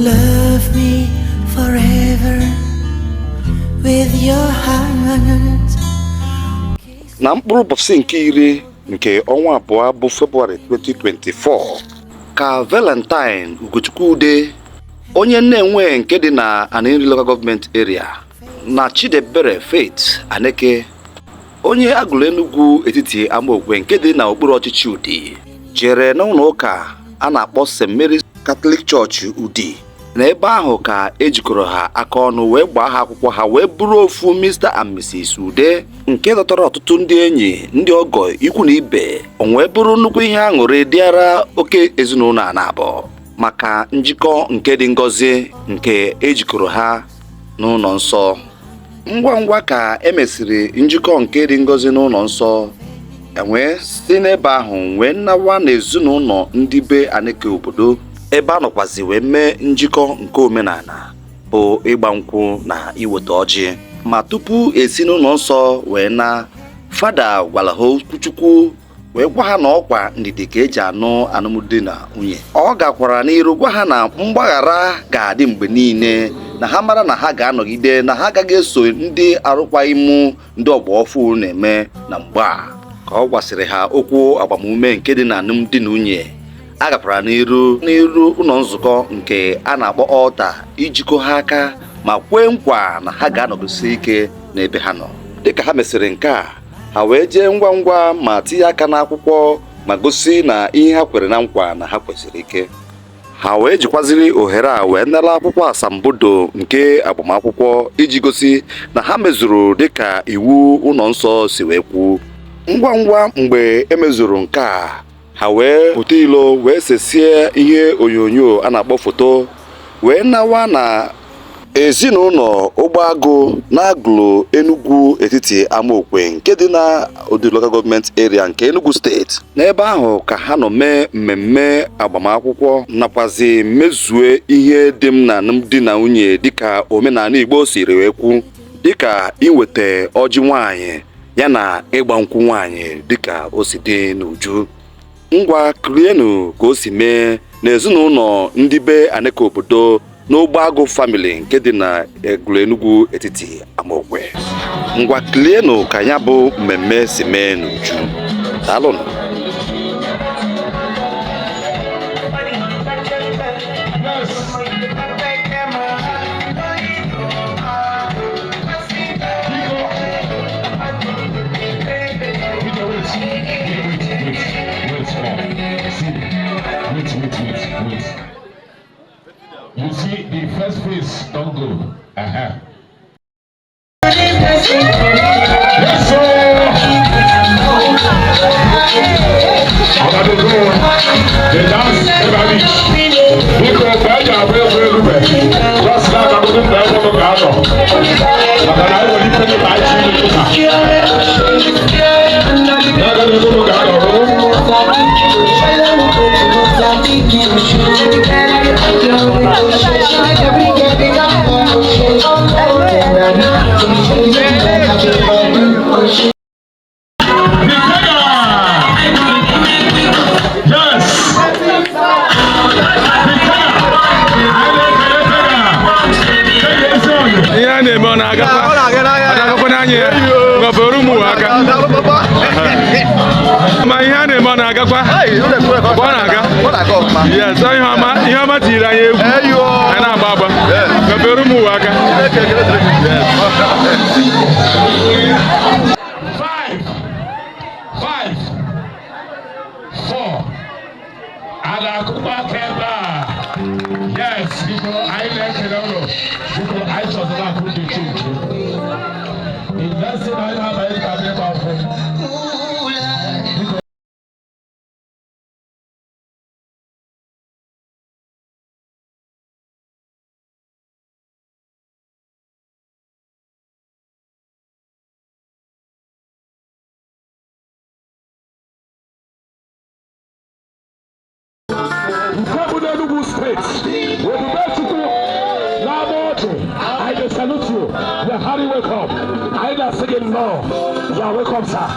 Love me forever with your heart. Na mkpụrụ ụbọchị nke iri nke ọnwa abụọ bụ February 2024 ka Valentine Ugo Chidi onye nne nke dị na Aninri Local Government Area na Chidebere Faith Aneke onye agụlụ Enugu etiti Amaokwe nke dị na okpuru ọchịchị Udi jere n'ụlọ ụka a na-akpọ St. Mary's Catholic Church Udi na ebe ahụ ka ejikọrọ ha aka ọnụ wee gbaa ha akwụkwọ ha wee bụrụ ofu Mr. and Mrs. Ude nke dọtara ọtụtụ ndị enyi ndị ọgọ ikwu na ibe onwe bụrụ nnukwu ihe aṅụrị dịara oke ezinụlọ a na-abụ maka njikọ nke dị ngọzi nke ejikọrọ ha n'ụlọ nsọ. Ngwa ngwa ka emesịrị njikọ nke dị ngọzi n'ụlọ nsọ enwee si n'ebe ahụ wee nawa n'ezinụlọ ndị be Aneke obodo ebe a nọkwazi wee mee njikọ nke omenala bụ ịgba nkwụ na iweta ọjị. Ma tupu esi n'ụlọ nsọ wee na fada gwara ha okwuchukwu wee gwa ha na ọkwa ndidi ka eji anụ alụmdi na nwunye. Ọ gakwara n'iru gwa ha na mgbaghara ga-adị mgbe niile na ha mara na ha ga-anọgide na ha agaghị eso ndị arụkwaghịm ndị ọgbọ ọfụ na-eme na mgbe a ka ọ gwasịrị ha okwu agbamume nke dị na alụmdi na nwunye. A gakwara n'iru ụlọ nzukọ nke a na-akpọ ọlta ijikọ ha aka ma kwee nkwa na ha ga-anọgide ike n'ebe ha nọ. Dịka ha mesịrị nke a ha wee jee ngwa ngwa ma tinye aka n'akwụkwọ ma gosi na ihe ha kwere na nkwa na ha kwesịrị ike. Ha wee jikwaziri ohere a wee nara akwụkwọ asambodo nke agbamakwụkwọ iji gosi na ha mezuru dịka iwu ụlọ nsọ si wee kwu. Ngwa ngwa mgbe emezuru nke a ha wee pụta ilo wee sesie ihe onyonyo a na-akpọ foto wee nawa na ezinụlọ Ogbaagụ na-agụlụ Enugu etiti Amaokwe nke dị na Udi Local Government Area nke Enugu Steeti. N'ebe ahụ ka ha nọ mee mmemme agbamakwụkwọ nakwazi mezue ihe dị m na alụmdi na nwunye dịka omenala Igbo siri wee kwu, dịka inweta ọjị nwaanyị ya na ịgba nkwụ nwaanyị dịka o si dị n'uju. Ngwa krienu ka o si mee n'ezinụlọ ndị be Aneke obodo n'Ogbaagụ family nke dị na Enugu etiti Amaokwe. Ngwa klienu ka ya bụ mmemme si mee n'uju. Daalụnụ. Wait. You see, the first phase don't go. Yes, sir. The dance, everybody. We go back and we'll just like I wouldn't play for the garden. But I will leave the light in the yes, ihe ọma tiri anyị egwu a na-agba agba mepere ụmụ ụwa aka. 5, 4 Adakụkpa Kemba. Yes, anyị na-ekele ụlọ anyị chọtara akụ dị iche iche. Investing anyị na-abanye ka ebe afọ. Enugu State, I salute you. You are highly welcome. I am singing no. You are welcome, sir. I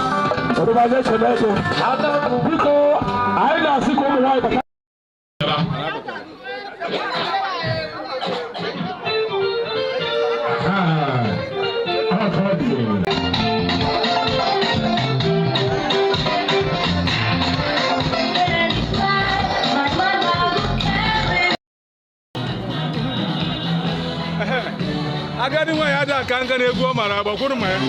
am singing agadi nwa ya da ka nka na-egwu ọ mara agbakwuru ma ya.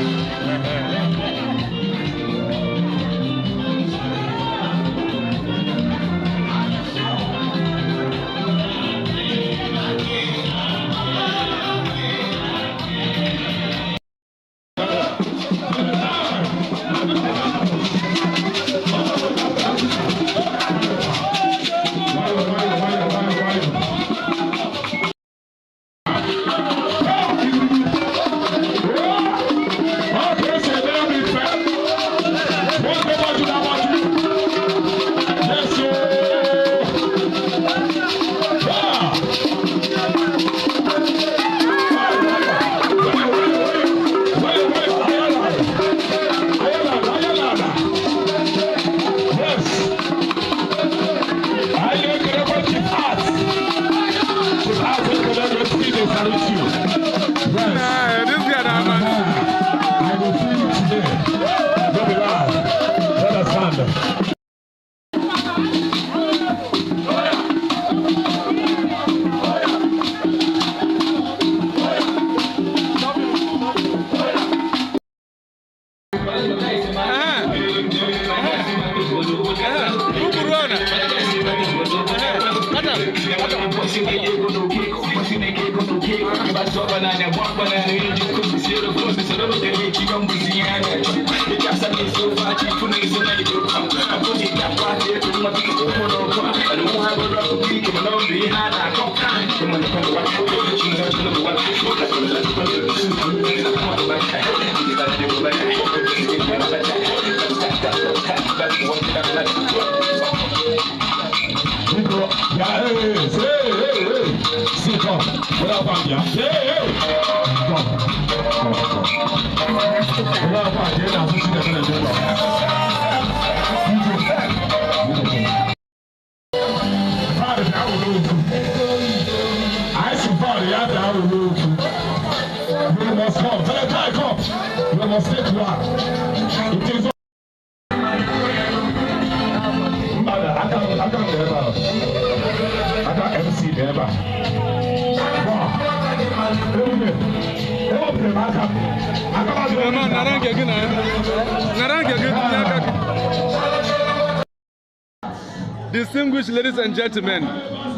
Distinguished ladies and gentlemen,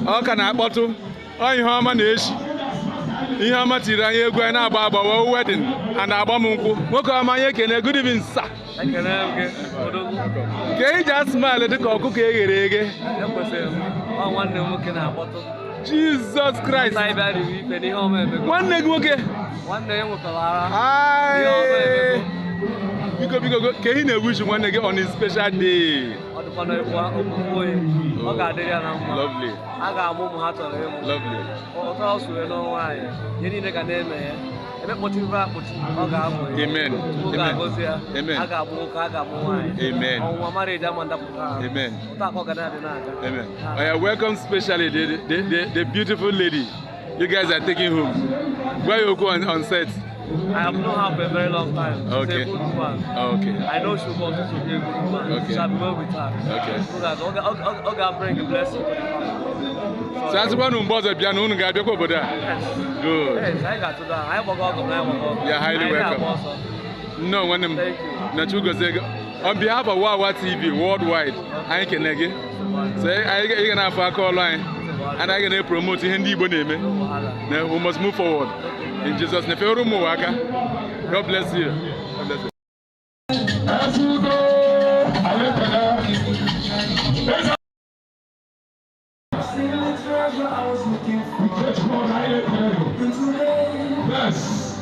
ọ ka na-akpọtụ ihe ọma na-eshi ihe ọma tiri anyị egwu anyị na-agba agbawa wedding and agbamnkwụ nwoke ọma anyị ekene good evening sir. Ka iji asmile dịka ọkụkọ eghere eghe Jesus Christ nwanne gị nwoke biko ka ihe na-ewish nwanne gị on his special day. Lovely. Lovely. Amen. Amen. Amen. Amen. I welcome specially the beautiful lady you guys are taking home. Where you go on set? I have known her for a very long time. Okay. She's a good woman. Okay. I know she'll continue to be a good woman. Okay. So I'll be well with her. Okay. So that God bring a blessing to the family. So that's one who bought a piano and got over there. Yes. Good. Yes, I got to that. I walk out. You're highly welcome. No, when I'm not you go say on behalf of Wawa TV worldwide, I can again. Say I can have a call line and I can promote Hindi Boneme. Now we must move forward. In Jesus' name, God bless you. God bless you. As you go, yes.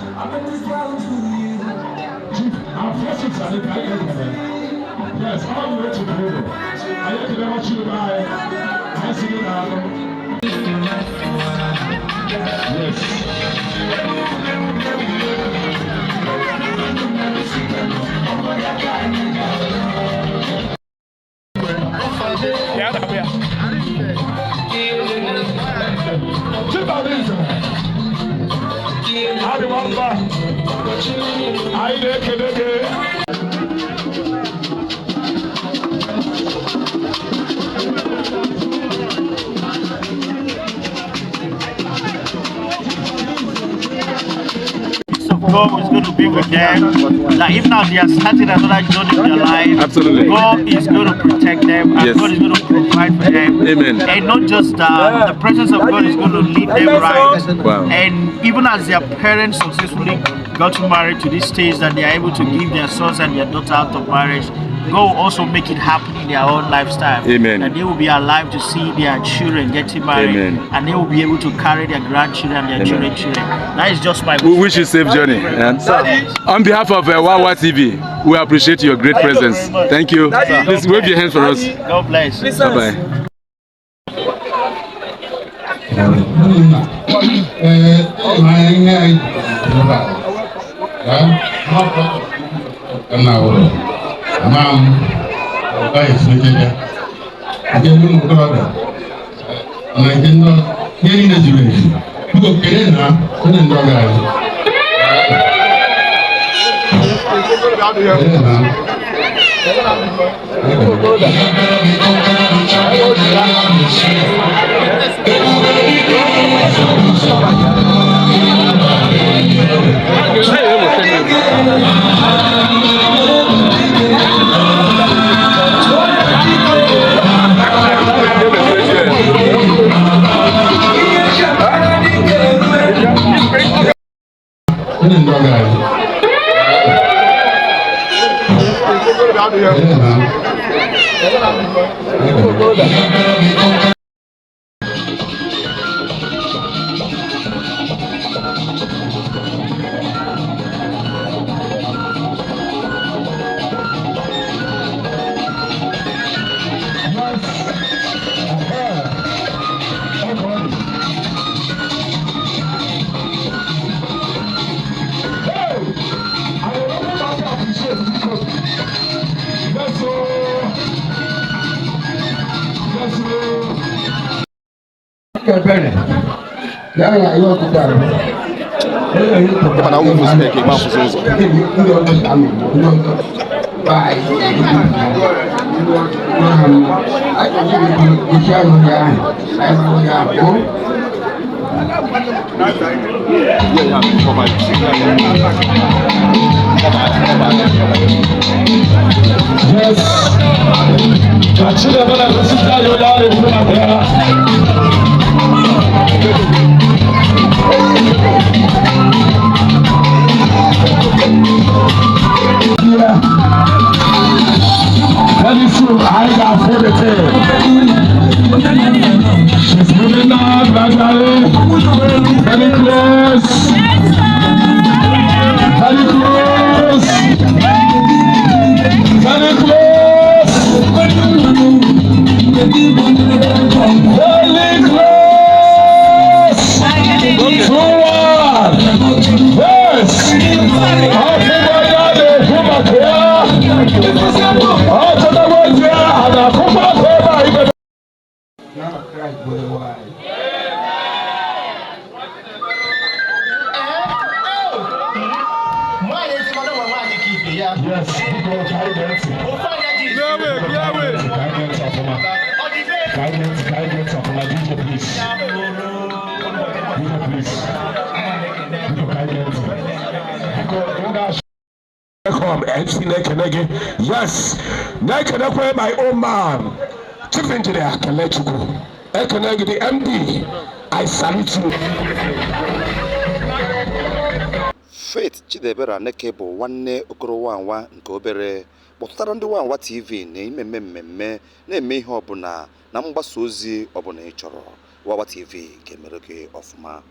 Yes, all the way to the river. I have to never choose by. I see you now. Yes. God is going to be with them. That if now they are starting another journey in their life, absolutely, God is going to protect them and God is going to provide for them. Amen. And not just that, the presence of God is going to lead them right. Wow. And even as their parents successfully got married to this stage that they are able to give their sons and their daughter out of marriage, God will also make it happen in their own lifestyle. Amen. And they will be alive to see their children getting married. Amen. And they will be able to carry their grandchildren and their children's children. That is just my wish. We wish you safe journey. And on behalf of Wawa TV, we appreciate your great presence. Thank you. Please wave your hands for us. God bless. Bye-bye. Yes, my own man. Chief Engineer Kelechuku, the MD. I salute you. Faith Chidebere Aneke bụ nwanne Okorowanwa nke obere kpọtụtara ndị Wanwa TV na mmemme na-eme ihe ọbụla na mgbasa ozi ọbụla ị chọrọ. Wanwa TV ga-emere gị ọfụma.